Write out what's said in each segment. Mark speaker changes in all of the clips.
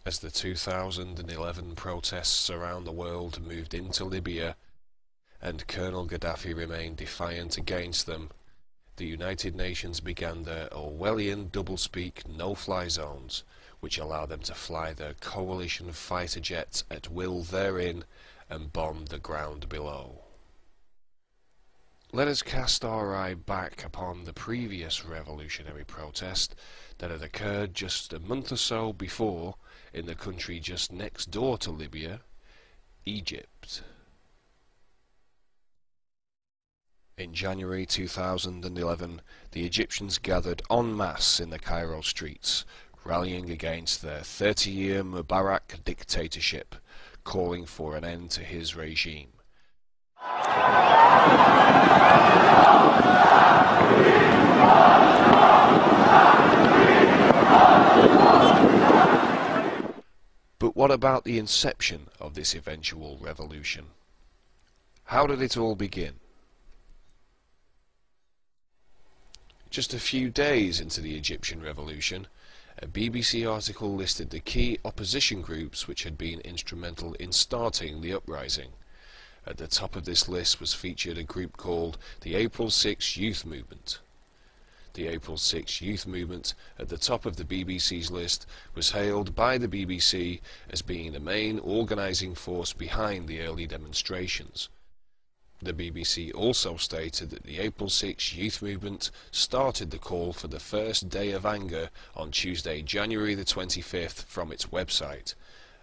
Speaker 1: As the 2011 protests around the world moved into Libya and Colonel Gaddafi remained defiant against them, the United Nations began their Orwellian doublespeak no-fly zones, which allow them to fly their coalition fighter jets at will therein and bomb the ground below. Let us cast our eye back upon the previous revolutionary protest that had occurred just a month or so before in the country just next door to Libya, Egypt. In January 2011, the Egyptians gathered en masse in the Cairo streets, rallying against their 30-year Mubarak dictatorship, calling for an end to his regime. But what about the inception of this eventual revolution? How did it all begin? Just a few days into the Egyptian revolution, a BBC article listed the key opposition groups which had been instrumental in starting the uprising. At the top of this list was featured a group called the April 6 Youth Movement. The April 6 Youth Movement, at the top of the BBC's list, was hailed by the BBC as being the main organising force behind the early demonstrations. The BBC also stated that the April 6 Youth Movement started the call for the first day of anger on Tuesday, January the 25th from its website,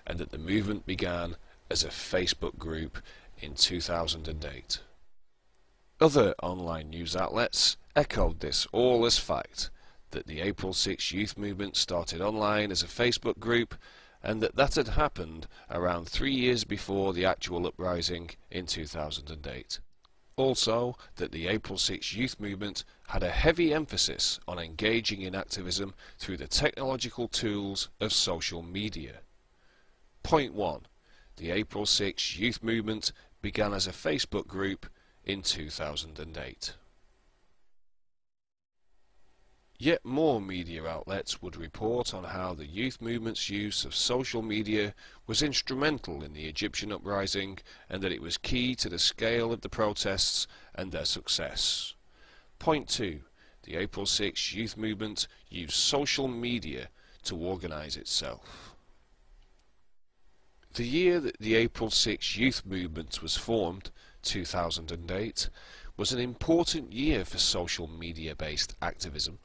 Speaker 1: and that the movement began as a Facebook group in 2008. Other online news outlets echoed this all as fact, that the April 6 Youth Movement started online as a Facebook group, and that had happened around 3 years before the actual uprising in 2008. Also, that the April 6 Youth Movement had a heavy emphasis on engaging in activism through the technological tools of social media. Point 1. The April 6 Youth Movement began as a Facebook group in 2008. Yet more media outlets would report on how the youth movement's use of social media was instrumental in the Egyptian uprising and that it was key to the scale of the protests and their success. Point 2. The April 6 youth movement used social media to organise itself. The year that the April 6 youth movement was formed, 2008, was an important year for social media-based activism.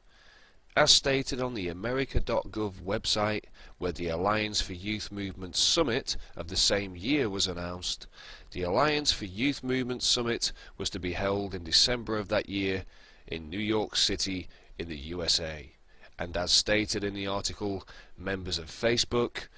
Speaker 1: As stated on the America.gov website, where the Alliance for Youth Movement Summit of the same year was announced, the Alliance for Youth Movement Summit was to be held in December of that year in New York City in the USA. And as stated in the article, members of Facebook,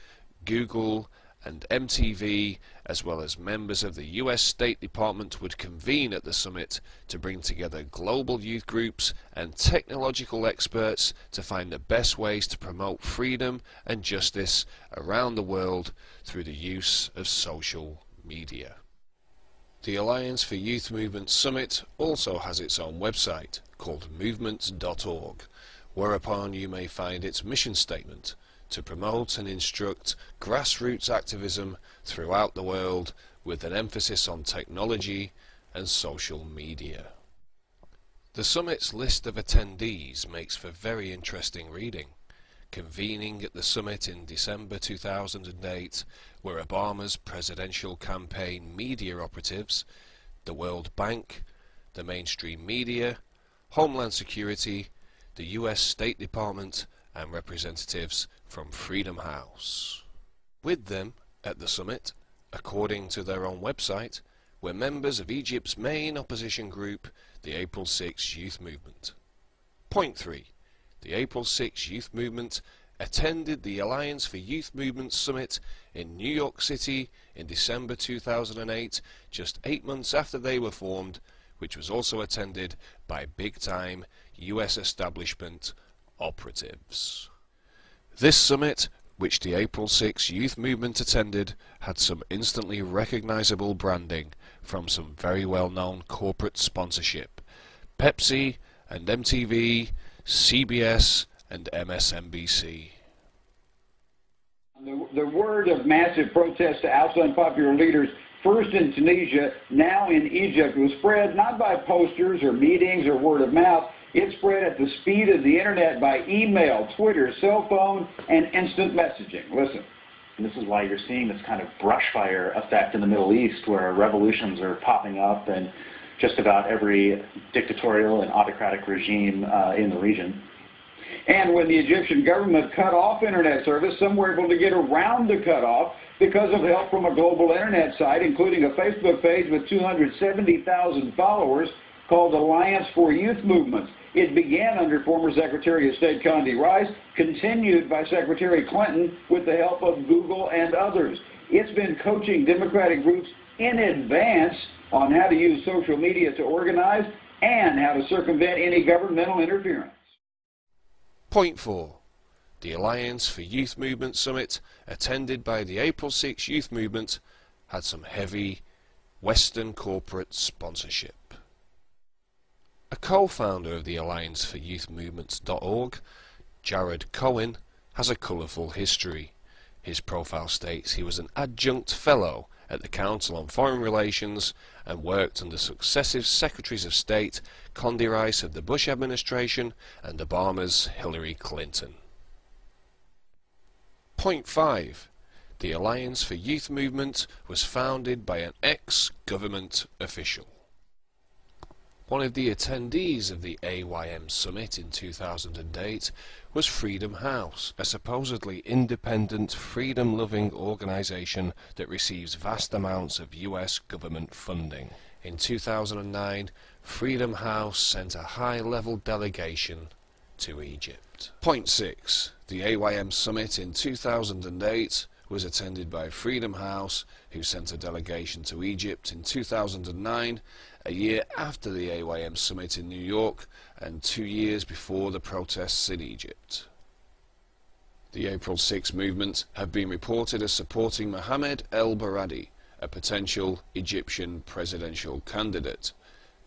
Speaker 1: Google, and MTV, as well as members of the US State Department, would convene at the summit to bring together global youth groups and technological experts to find the best ways to promote freedom and justice around the world through the use of social media. The Alliance for Youth Movement Summit also has its own website called movement.org, whereupon you may find its mission statement to promote and instruct grassroots activism throughout the world with an emphasis on technology and social media. The summit's list of attendees makes for very interesting reading. Convening at the summit in December 2008 were Obama's presidential campaign media operatives, the World Bank, the mainstream media, Homeland Security, the US State Department, and representatives from Freedom House. With them at the summit, according to their own website, were members of Egypt's main opposition group, the April 6 Youth Movement. Point 3. The April 6 Youth Movement attended the Alliance for Youth Movement Summit in New York City in December 2008, just 8 months after they were formed, which was also attended by big-time US establishment operatives. This summit, which the April 6 Youth Movement attended, had some instantly recognizable branding from some very well-known corporate sponsorship: Pepsi and MTV, CBS and MSNBC.
Speaker 2: The word of massive protest to oust unpopular leaders, first in Tunisia, now in Egypt, was spread not by posters or meetings or word of mouth. It spread at the speed of the internet by email, Twitter, cell phone, and instant messaging. Listen.
Speaker 3: And this is why you're seeing this kind of brush fire effect in the Middle East, where revolutions are popping up in just about every dictatorial and autocratic regime in the region.
Speaker 2: And when the Egyptian government cut off internet service, some were able to get around the cutoff because of help from a global internet site, including a Facebook page with 270,000 followers called Alliance for Youth Movements. It began under former Secretary of State Condi Rice, continued by Secretary Clinton with the help of Google and others. It's been coaching Democratic groups in advance on how to use social media to organize and how to circumvent any governmental interference.
Speaker 1: Point 4. The Alliance for Youth Movement Summit, attended by the April 6 Youth Movement, had some heavy Western corporate sponsorship. A co-founder of the Alliance for Youth Movements.org, Jared Cohen, has a colourful history. His profile states he was an adjunct fellow at the Council on Foreign Relations and worked under successive Secretaries of State, Condi Rice of the Bush administration and Obama's Hillary Clinton. Point 5. The Alliance for Youth Movement was founded by an ex-government official. One of the attendees of the AYM Summit in 2008 was Freedom House, a supposedly independent, freedom-loving organisation that receives vast amounts of US government funding. In 2009, Freedom House sent a high-level delegation to Egypt. Point 6. The AYM Summit in 2008 was attended by Freedom House, who sent a delegation to Egypt in 2009, a year after the AYM Summit in New York and 2 years before the protests in Egypt. The April 6 movement have been reported as supporting Mohammed el-Baradei, a potential Egyptian presidential candidate.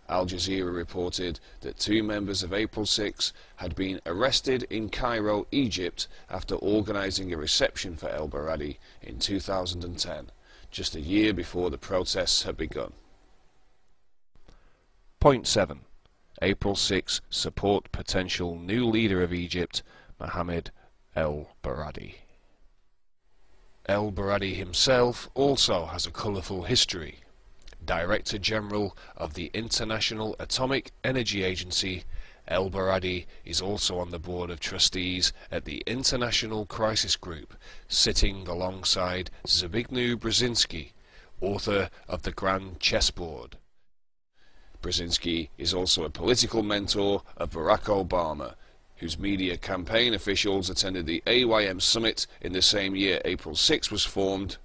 Speaker 1: Al Jazeera reported that 2 members of April 6 had been arrested in Cairo, Egypt, after organising a reception for el-Baradei in 2010, just a year before the protests had begun. Point 7. April 6 support potential new leader of Egypt, Mohammed el-Baradei. El-Baradei himself also has a colourful history. Director General of the International Atomic Energy Agency, el-Baradei is also on the Board of Trustees at the International Crisis Group, sitting alongside Zbigniew Brzezinski, author of The Grand Chessboard. Brzezinski is also a political mentor of Barack Obama, whose media campaign officials attended the AYM Summit in the same year April 6 was formed,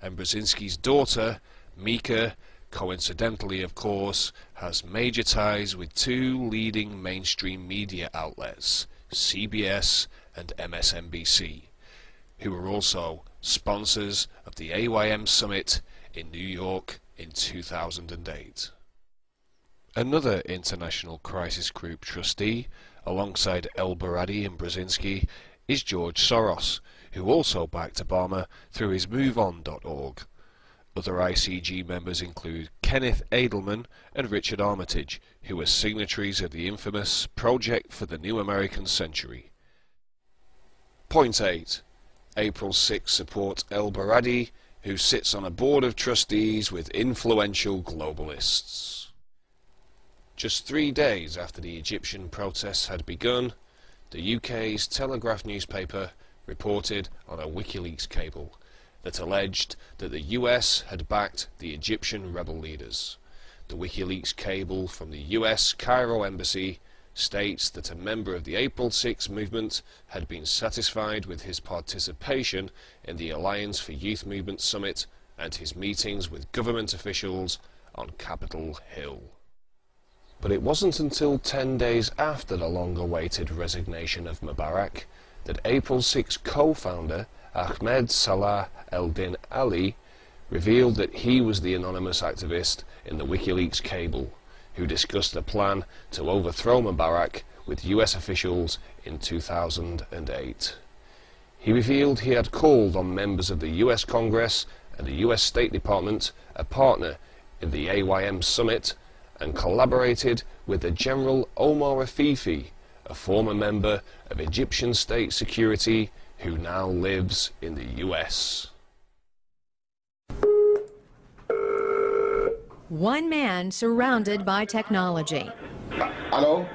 Speaker 1: and Brzezinski's daughter, Mika, coincidentally of course, has major ties with 2 leading mainstream media outlets, CBS and MSNBC, who were also sponsors of the AYM Summit in New York in 2008. Another International Crisis Group trustee, alongside el-Baradei and Brzezinski, is George Soros, who also backed Obama through his MoveOn.org. Other ICG members include Kenneth Edelman and Richard Armitage, who are signatories of the infamous Project for the New American Century. Point 8. April 6 support el-Baradei, who sits on a board of trustees with influential globalists. Just 3 days after the Egyptian protests had begun, the UK's Telegraph newspaper reported on a WikiLeaks cable that alleged that the US had backed the Egyptian rebel leaders. The WikiLeaks cable from the US Cairo embassy states that a member of the April 6 movement had been satisfied with his participation in the Alliance for Youth Movement Summit and his meetings with government officials on Capitol Hill. But it wasn't until 10 days after the long-awaited resignation of Mubarak that April 6 co-founder Ahmed Salah el-Din Ali revealed that he was the anonymous activist in the WikiLeaks cable who discussed a plan to overthrow Mubarak with US officials in 2008. He revealed he had called on members of the US Congress and the US State Department, a partner in the AYM summit, and collaborated with the General Omar Afifi, a former member of Egyptian state security who now lives in the US.
Speaker 4: One man surrounded by technology.
Speaker 5: Hello?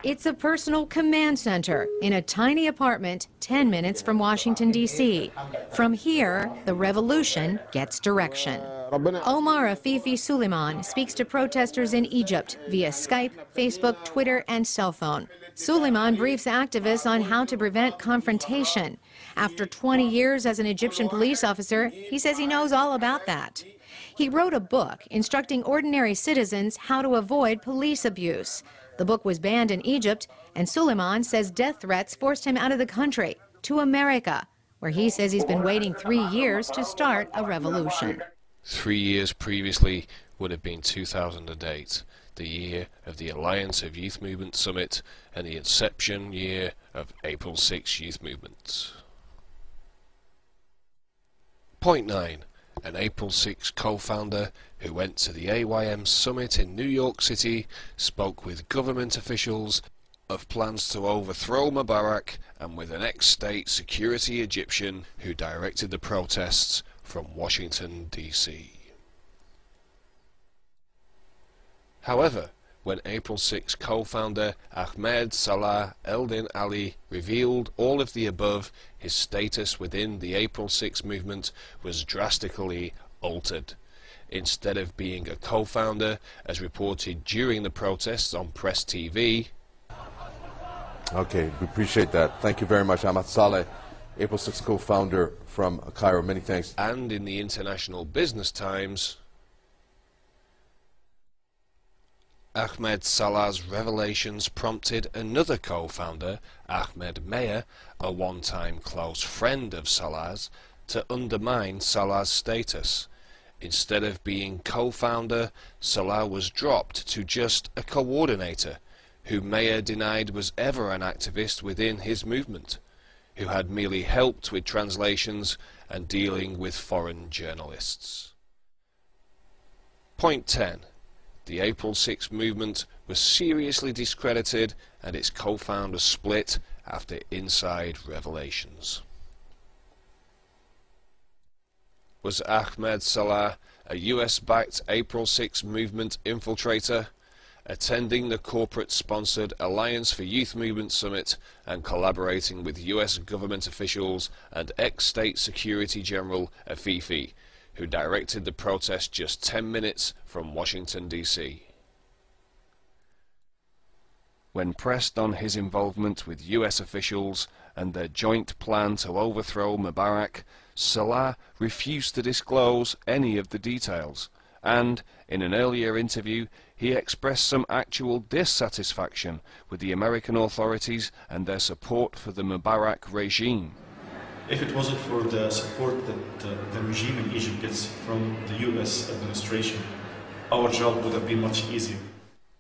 Speaker 4: It's a personal command center in a tiny apartment 10 minutes from Washington, D.C. From here, the revolution gets direction. Omar Afifi Suleiman speaks to protesters in Egypt via Skype, Facebook, Twitter, and cell phone. Suleiman briefs activists on how to prevent confrontation. After 20 years as an Egyptian police officer, he says he knows all about that. He wrote a book instructing ordinary citizens how to avoid police abuse. The book was banned in Egypt, and Suleiman says death threats forced him out of the country, to America, where he says he's been waiting 3 years to start a revolution.
Speaker 1: 3 years previously would have been 2008, the year of the Alliance of Youth Movement Summit and the inception year of April 6 Youth Movement. Point 9. An April 6 co-founder who went to the AYM summit in New York City spoke with government officials of plans to overthrow Mubarak and with an ex-state security Egyptian who directed the protests from Washington, D.C. However, when April 6 co-founder Ahmed Salah Eldin Ali revealed all of the above, his status within the April 6 movement was drastically altered. Instead of being a co-founder, as reported during the protests on Press TV.
Speaker 5: Okay, we appreciate that. Thank you very much, Ahmed Saleh, April 6 co-founder from Cairo. Many thanks.
Speaker 1: And in the International Business Times, Ahmed Salah's revelations prompted another co-founder, Ahmed Meir, a one-time close friend of Salah's, to undermine Salah's status. Instead of being co-founder, Salah was dropped to just a coordinator, who Meir denied was ever an activist within his movement, who had merely helped with translations and dealing with foreign journalists. Point 10. The April 6 movement was seriously discredited and its co-founders split after inside revelations. Was Ahmed Salah a US-backed April 6 movement infiltrator, attending the corporate-sponsored Alliance for Youth Movement Summit and collaborating with US government officials and ex-state security general Afifi, who directed the protest just 10 minutes from Washington, D.C. When pressed on his involvement with US officials and their joint plan to overthrow Mubarak, Salah refused to disclose any of the details, and, in an earlier interview, he expressed some actual dissatisfaction with the American authorities and their support for the Mubarak regime.
Speaker 6: If it wasn't for the support that the regime in Egypt gets from the US administration, our job would have been much easier.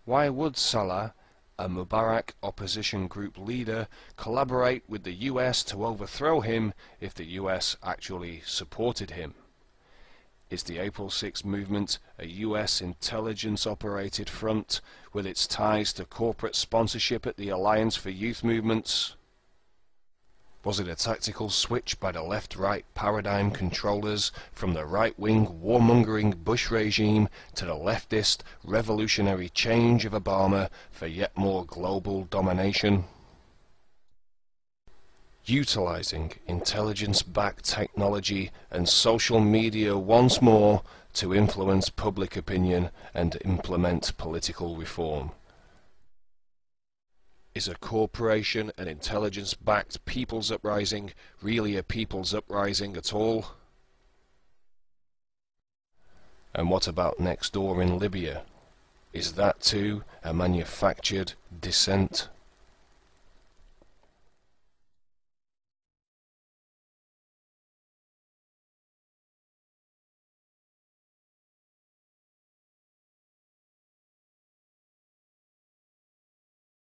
Speaker 1: Why would Salah, a Mubarak opposition group leader, collaborate with the US to overthrow him if the US actually supported him? Is the April 6 movement a US intelligence-operated front with its ties to corporate sponsorship at the Alliance for Youth Movements? Was it a tactical switch by the left-right paradigm controllers from the right-wing warmongering Bush regime to the leftist revolutionary change of Obama for yet more global domination? Utilizing intelligence-backed technology and social media once more to influence public opinion and implement political reform. Is a corporation and intelligence-backed people's uprising really a people's uprising at all? And what about next door in Libya? Is that too a manufactured dissent?